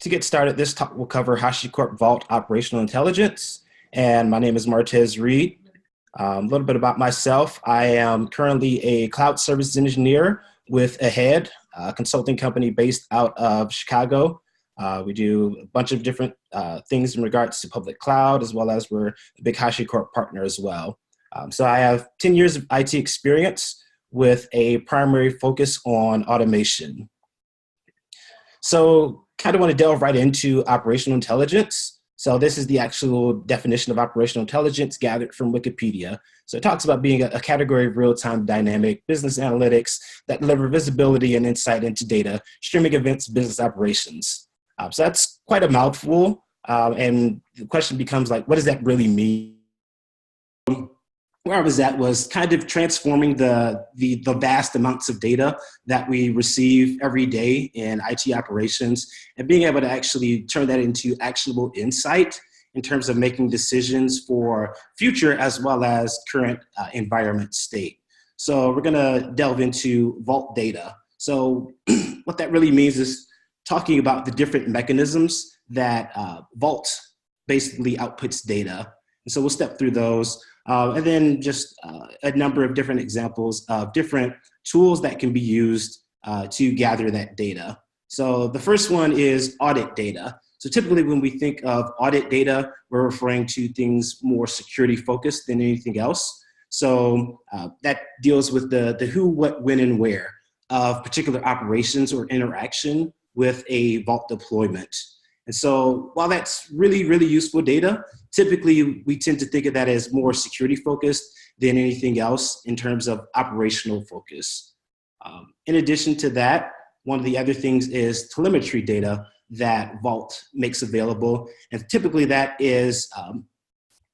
To get started, this talk will cover HashiCorp Vault Operational Intelligence, and my name is Martez Reed. A little bit about myself. I am currently a cloud services engineer with Ahead, a consulting company based out of Chicago. We do a bunch of different things in regards to public cloud, as well as we're a big HashiCorp partner as well. So I have 10 years of IT experience with a primary focus on automation. So kind of want to delve right into operational intelligence. So this is the actual definition of operational intelligence gathered from Wikipedia. So it talks about being a category of real-time dynamic business analytics that deliver visibility and insight into data, streaming events, business operations. So that's quite a mouthful. And the question becomes like, what does that really mean? Where I was at was kind of transforming the vast amounts of data that we receive every day in IT operations and being able to actually turn that into actionable insight in terms of making decisions for future as well as current environment state. So we're gonna delve into Vault data. So what that really means is talking about the different mechanisms that Vault basically outputs data. And so we'll step through those. And then just a number of different examples of different tools that can be used to gather that data. So the first one is audit data. So typically when we think of audit data, we're referring to things more security focused than anything else. So that deals with the who, what, when, and where of particular operations or interaction with a Vault deployment. And so while that's really, really useful data, typically we tend to think of that as more security focused than anything else in terms of operational focus. In addition to that, one of the other things is telemetry data that Vault makes available. And typically that is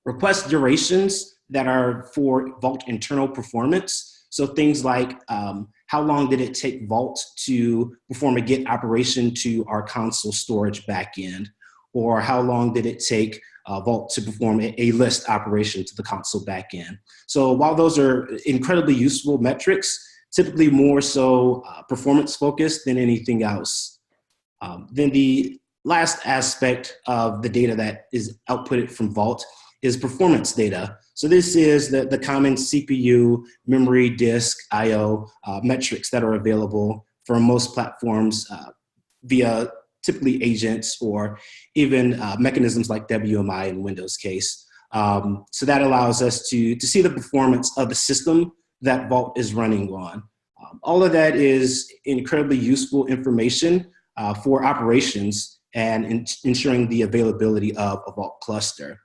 request durations that are for Vault internal performance. So things like how long did it take Vault to perform a get operation to our console storage backend? Or how long did it take Vault to perform a list operation to the console backend? So while those are incredibly useful metrics, typically more so performance focused than anything else. Then the last aspect of the data that is outputted from Vault is performance data. So this is the common CPU, memory, disk, I/O metrics that are available for most platforms via typically agents or even mechanisms like WMI in Windows case. So that allows us to see the performance of the system that Vault is running on. All of that is incredibly useful information for operations and ensuring the availability of a Vault cluster.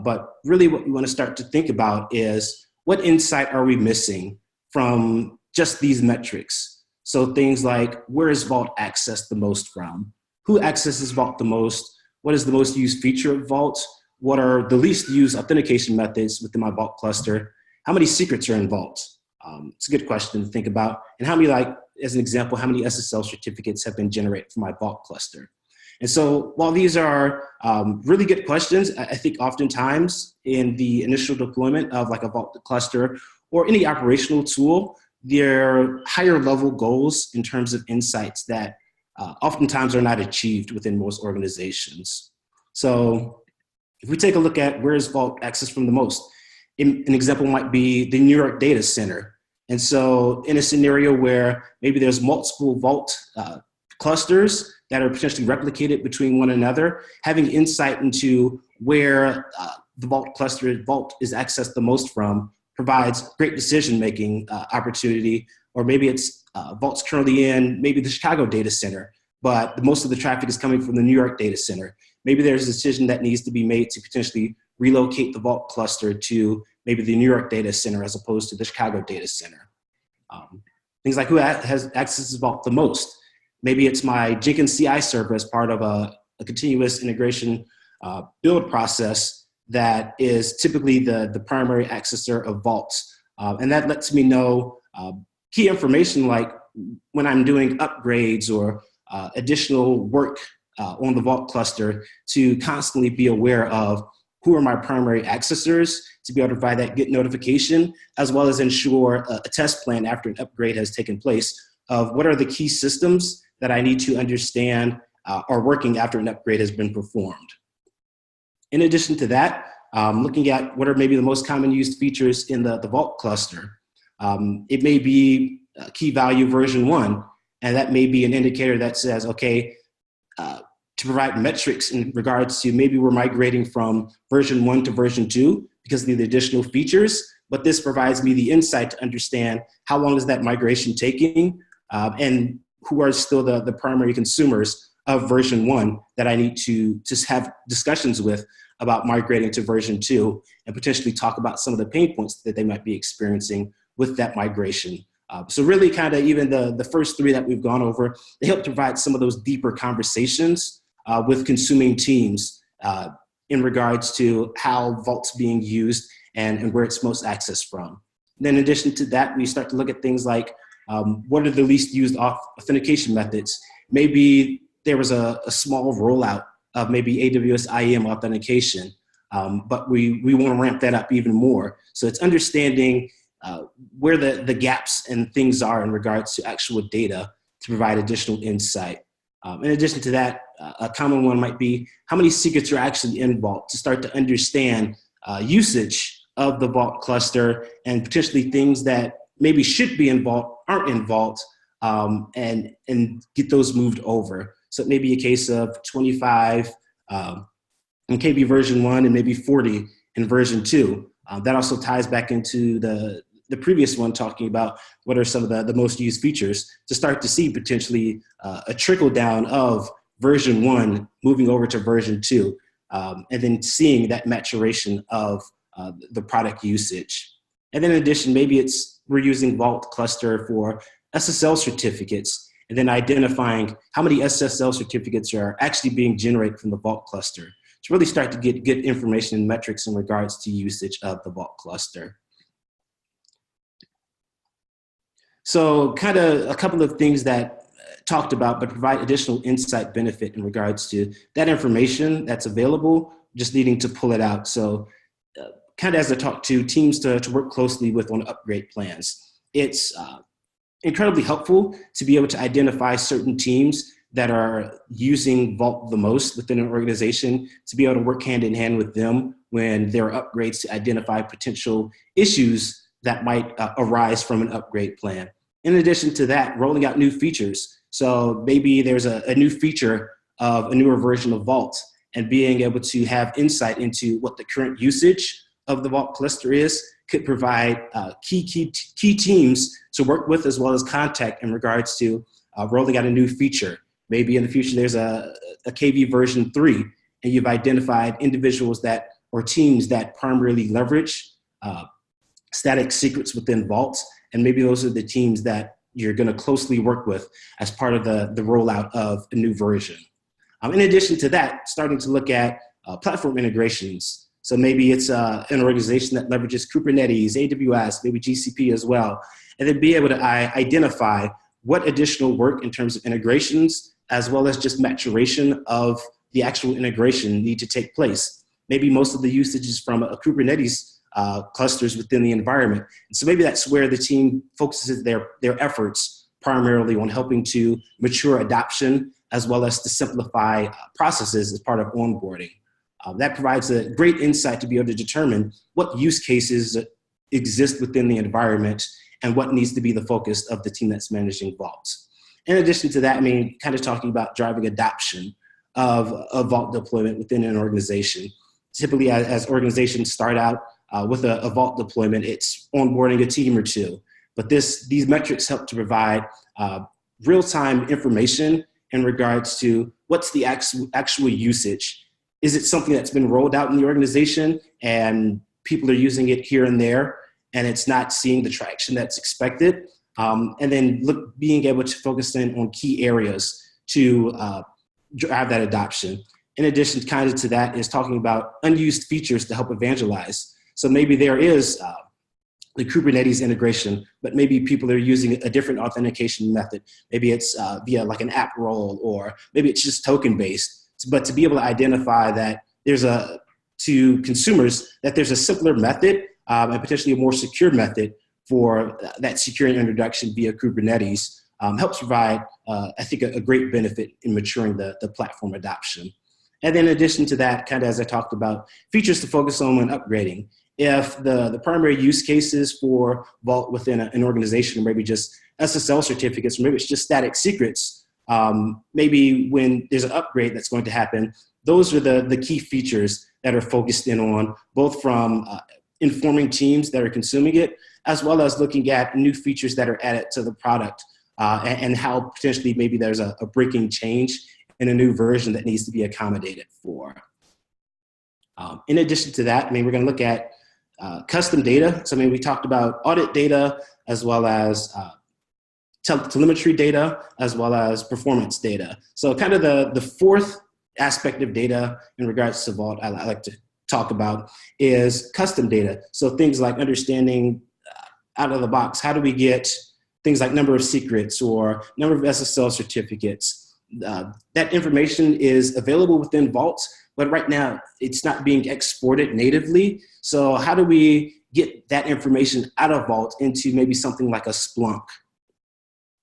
But really what we want to start to think about is what insight are we missing from just these metrics? So things like, where is Vault accessed the most from? Who accesses Vault the most? What is the most used feature of Vault? What are the least used authentication methods within my Vault cluster? How many secrets are in Vault? It's a good question to think about. And how many, like, as an example, how many SSL certificates have been generated for my Vault cluster? And so while these are really good questions, I think oftentimes in the initial deployment of like a Vault cluster or any operational tool, there are higher level goals in terms of insights that oftentimes are not achieved within most organizations. So if we take a look at where is Vault accessed from the most, an example might be the New York data center. And so in a scenario where maybe there's multiple Vault clusters that are potentially replicated between one another, having insight into where the Vault cluster Vault is accessed the most from provides great decision-making opportunity. Or maybe it's Vault's currently in maybe the Chicago data center, but most of the traffic is coming from the New York data center. Maybe there's a decision that needs to be made to potentially relocate the Vault cluster to maybe the New York data center as opposed to the Chicago data center. Things like who has accesses Vault the most. Maybe it's my Jenkins CI server as part of a continuous integration build process that is typically the primary accessor of Vault. And that lets me know key information like when I'm doing upgrades or additional work on the Vault cluster to constantly be aware of who are my primary accessors to be able to provide that get notification, as well as ensure a test plan after an upgrade has taken place of what are the key systems that I need to understand are working after an upgrade has been performed. In addition to that, looking at what are maybe the most common used features in the Vault cluster. It may be key value version 1, and that may be an indicator that says, okay, to provide metrics in regards to maybe we're migrating from version 1 to version 2 because of the additional features, but this provides me the insight to understand how long is that migration taking and who are still the primary consumers of version 1 that I need to just have discussions with about migrating to version 2 and potentially talk about some of the pain points that they might be experiencing with that migration. So really kind of even the first 3 that we've gone over, they help provide some of those deeper conversations with consuming teams in regards to how Vault's being used and where it's most accessed from. And then in addition to that, we start to look at things like what are the least used authentication methods. Maybe there was a small rollout of maybe AWS IAM authentication, but we want to ramp that up even more. So it's understanding where the gaps and things are in regards to actual data to provide additional insight. In addition to that, a common one might be how many secrets are actually in Vault to start to understand usage of the Vault cluster and potentially things that maybe should be in Vault aren't in Vault and get those moved over. So it may be a case of 25 in KB version 1 and maybe 40 in version 2. That also ties back into the previous one talking about what are some of the most used features to start to see potentially a trickle down of version 1 moving over to version 2 and then seeing that maturation of the product usage. And then in addition, maybe we're using Vault cluster for SSL certificates and then identifying how many SSL certificates are actually being generated from the Vault cluster to really start to get good information and metrics in regards to usage of the Vault cluster. So kind of a couple of things that talked about, but provide additional insight benefit in regards to that information that's available, just needing to pull it out. So kind of as I talk to teams to work closely with on upgrade plans, it's incredibly helpful to be able to identify certain teams that are using Vault the most within an organization, to be able to work hand in hand with them when there are upgrades to identify potential issues that might arise from an upgrade plan. In addition to that, rolling out new features. So maybe there's a new feature of a newer version of Vault and being able to have insight into what the current usage of the Vault cluster is could provide key teams to work with as well as contact in regards to rolling out a new feature. Maybe in the future there's a KV version 3 and you've identified individuals that or teams that primarily leverage static secrets within Vault, and maybe those are the teams that you're going to closely work with as part of the rollout of a new version. In addition to that, starting to look at platform integrations. So maybe it's an organization that leverages Kubernetes, AWS, maybe GCP as well, and then be able to identify what additional work in terms of integrations, as well as just maturation of the actual integration need to take place. Maybe most of the usage is from a Kubernetes clusters within the environment. And so maybe that's where the team focuses their efforts primarily on helping to mature adoption as well as to simplify processes as part of onboarding. That provides a great insight to be able to determine what use cases exist within the environment and what needs to be the focus of the team that's managing Vault. In addition to that, I mean, kind of talking about driving adoption of Vault deployment within an organization. Typically, as organizations start out with a Vault deployment, it's onboarding a team or two. But these metrics help to provide real-time information in regards to what's the actual usage. Is it something that's been rolled out in the organization and people are using it here and there and it's not seeing the traction that's expected? And then being able to focus in on key areas to drive that adoption. In addition kind of to that is talking about unused features to help evangelize. So maybe there is the Kubernetes integration, but maybe people are using a different authentication method. Maybe it's via like an app role, or maybe it's just token based. But to be able to identify that there's to consumers, that there's a simpler method and potentially a more secure method for that secure introduction via Kubernetes helps provide I think, a great benefit in maturing the platform adoption. And then in addition to that, kind of as I talked about, features to focus on when upgrading. If the primary use cases for Vault within an organization are maybe just SSL certificates, or maybe it's just static secrets, maybe when there's an upgrade that's going to happen, those are the key features that are focused in on, both from informing teams that are consuming it, as well as looking at new features that are added to the product, and how potentially maybe there's a breaking change in a new version that needs to be accommodated for. In addition to that, I mean, we're going to look at custom data. So, I mean, we talked about audit data, as well as telemetry data, as well as performance data. So kind of the fourth aspect of data in regards to Vault I like to talk about is custom data. So things like understanding out of the box, how do we get things like number of secrets or number of SSL certificates. That information is available within Vault, but right now it's not being exported natively. So how do we get that information out of Vault into maybe something like a Splunk?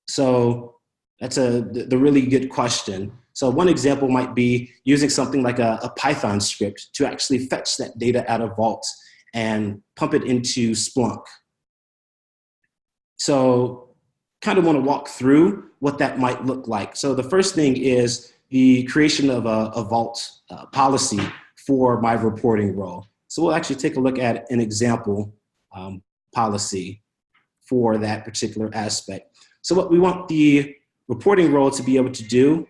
So that's the really good question. So one example might be using something like a Python script to actually fetch that data out of Vault and pump it into Splunk. So kind of want to walk through what that might look like. So the first thing is the creation of a Vault policy for my reporting role. So we'll actually take a look at an example policy for that particular aspect. So what we want the reporting role to be able to do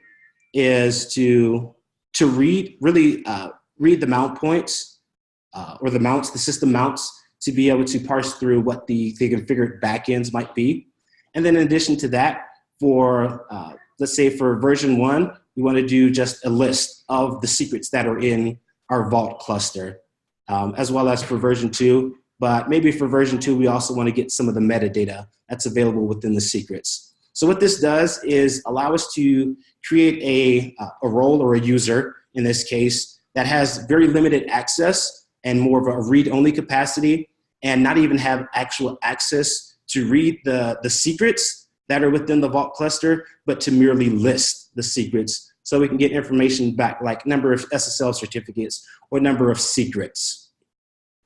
is to read the mount points or the mounts, the system mounts, to be able to parse through what the configured backends might be. And then in addition to that, for let's say for version 1, we want to do just a list of the secrets that are in our Vault cluster, as well as for version 2. But maybe for version 2, we also want to get some of the metadata that's available within the secrets. So what this does is allow us to create a role or a user, in this case, that has very limited access and more of a read-only capacity, and not even have actual access to read the secrets that are within the Vault cluster, but to merely list the secrets so we can get information back, like number of SSL certificates or number of secrets.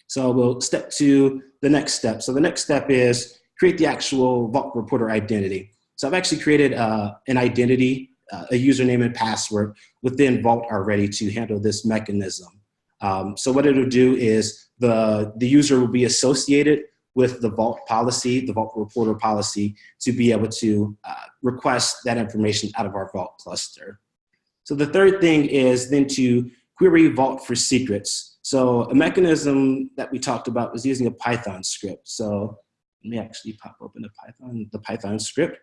So we'll step to the next step. So the next step is create the actual Vault Reporter identity. So I've actually created an identity, a username and password within Vault already to handle this mechanism. So what it'll do is the user will be associated with the Vault policy, the Vault Reporter policy, to be able to request that information out of our Vault cluster. So the third thing is then to query Vault for secrets. So a mechanism that we talked about was using a Python script. So let me actually pop open the Python script.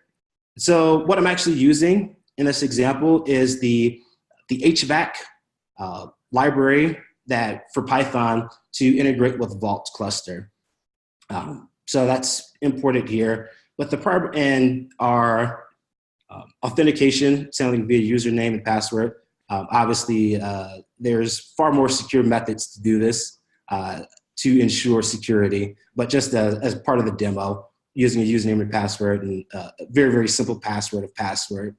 So what I'm actually using in this example is the HVAC library that for Python to integrate with Vault cluster. So that's imported here. But the part and our authentication, sending via username and password. Obviously, there's far more secure methods to do this to ensure security, but just as part of the demo, using a username and password and a very, very simple password of password.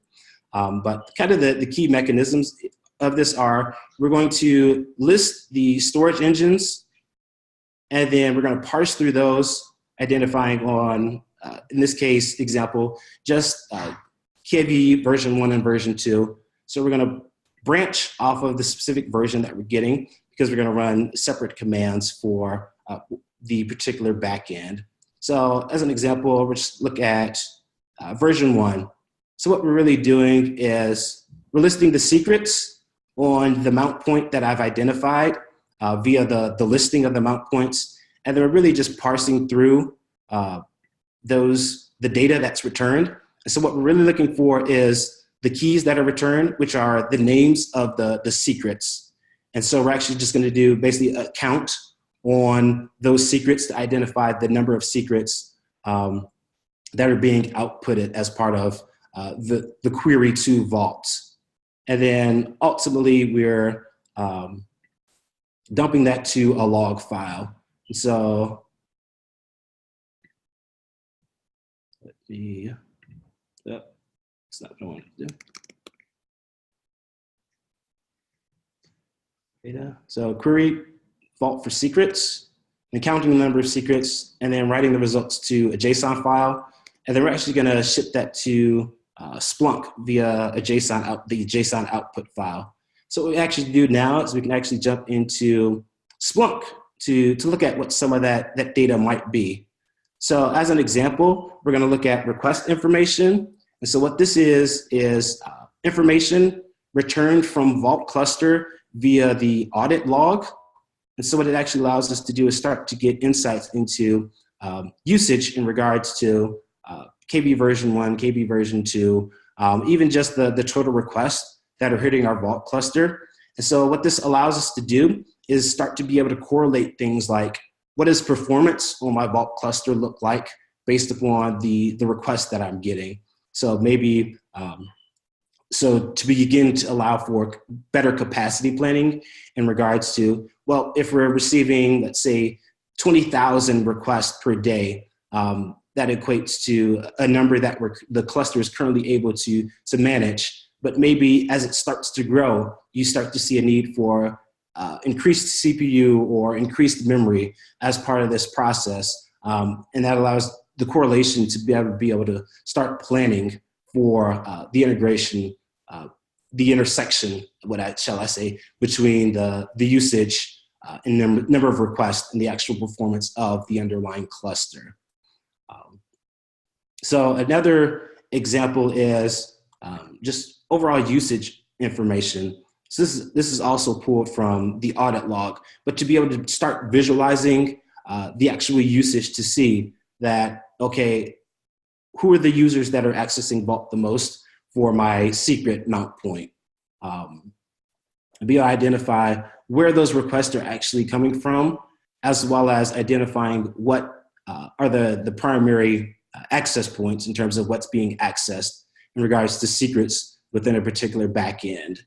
But kind of the key mechanisms of this are, we're going to list the storage engines, and then we're going to parse through those, identifying on, in this case, example, just KV version 1 and version 2. So we're going to branch off of the specific version that we're getting, because we're going to run separate commands for the particular backend. So as an example, we'll just look at version 1. So what we're really doing is we're listing the secrets on the mount point that I've identified via the listing of the mount points. And then we're really just parsing through the data that's returned. And so what we're really looking for is the keys that are returned, which are the names of the secrets. And so we're actually just going to do basically a count on those secrets to identify the number of secrets that are being outputted as part of the query to Vault. And then ultimately we're dumping that to a log file. So let me, That's not what I want to do. Data. So query Vault for secrets, and counting the number of secrets, and then writing the results to a JSON file. And then we're actually going to ship that to Splunk via the JSON output file. So what we actually do now is we can actually jump into Splunk to look at what some of that data might be. So as an example, we're going to look at request information. And so what this is information returned from Vault cluster via the audit log. And so what it actually allows us to do is start to get insights into usage in regards to KV version 1, KV version 2, even just the total requests that are hitting our Vault cluster. And so what this allows us to do is start to be able to correlate things like, what does performance on my Vault cluster look like based upon the requests that I'm getting? So maybe, so to begin to allow for better capacity planning in regards to, well, if we're receiving, let's say, 20,000 requests per day, that equates to a number that the cluster is currently able to manage. But maybe as it starts to grow, you start to see a need for increased CPU or increased memory as part of this process. And that allows the correlation to be able to start planning for the integration, the intersection, shall I say, between the usage and number of requests and the actual performance of the underlying cluster. So another example is just overall usage information. So this is also pulled from the audit log, but to be able to start visualizing the actual usage to see that, okay, who are the users that are accessing Vault the most for my secret mount point? Be able to identify where those requests are actually coming from, as well as identifying what are the primary access points in terms of what's being accessed in regards to secrets within a particular backend.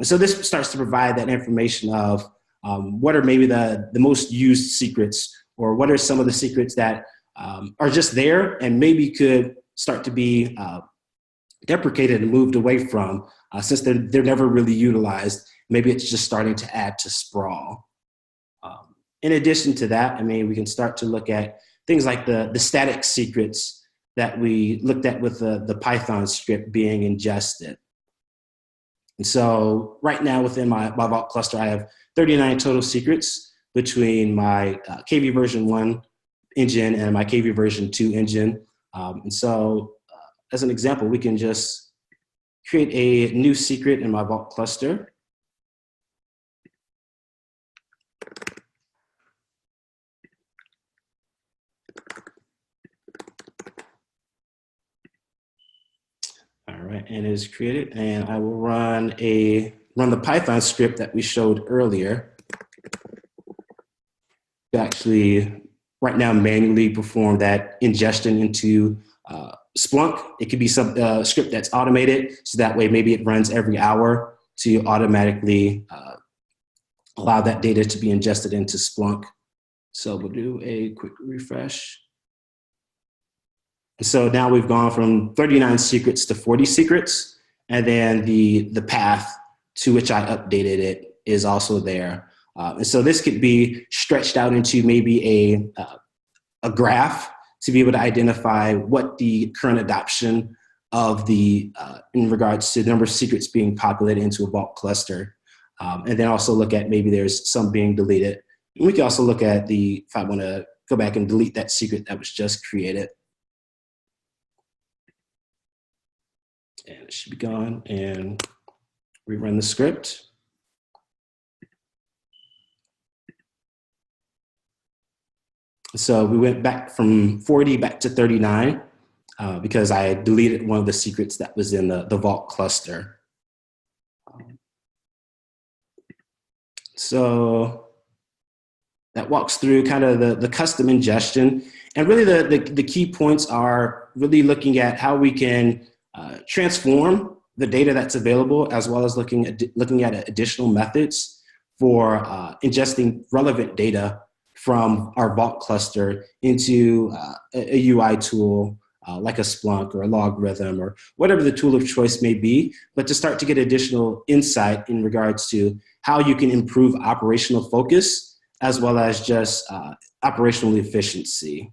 So this starts to provide that information of what are maybe the most used secrets, or what are some of the secrets that are just there and maybe could start to be deprecated and moved away from since they're never really utilized. Maybe it's just starting to add to sprawl. In addition to that, I mean, we can start to look at things like the static secrets that we looked at with the Python script being ingested. And so right now within my Vault cluster, I have 39 total secrets between my KV version 1 engine and my KV version 2 engine. And so as an example, we can just create a new secret in my Vault cluster. All right, and it is created, and I will run the Python script that we showed earlier to actually right now manually perform that ingestion into Splunk. It could be some script that's automated, so that way maybe it runs every hour to automatically allow that data to be ingested into Splunk. So we'll do a quick refresh. So now we've gone from 39 secrets to 40 secrets, and then the path to which I updated it is also there. And so this could be stretched out into maybe a graph to be able to identify what the current adoption of the, in regards to the number of secrets being populated into a Vault cluster. And then also look at maybe there's some being deleted. And we can also look at if I want to go back and delete that secret that was just created. And it should be gone, and rerun the script. So we went back from 40 back to 39 because I deleted one of the secrets that was in the Vault cluster. So that walks through kind of the custom ingestion. And really the key points are really looking at how we can transform the data that's available, as well as looking at additional methods for ingesting relevant data from our Vault cluster into a UI tool like a Splunk or a Logarithm or whatever the tool of choice may be, but to start to get additional insight in regards to how you can improve operational focus as well as just operational efficiency.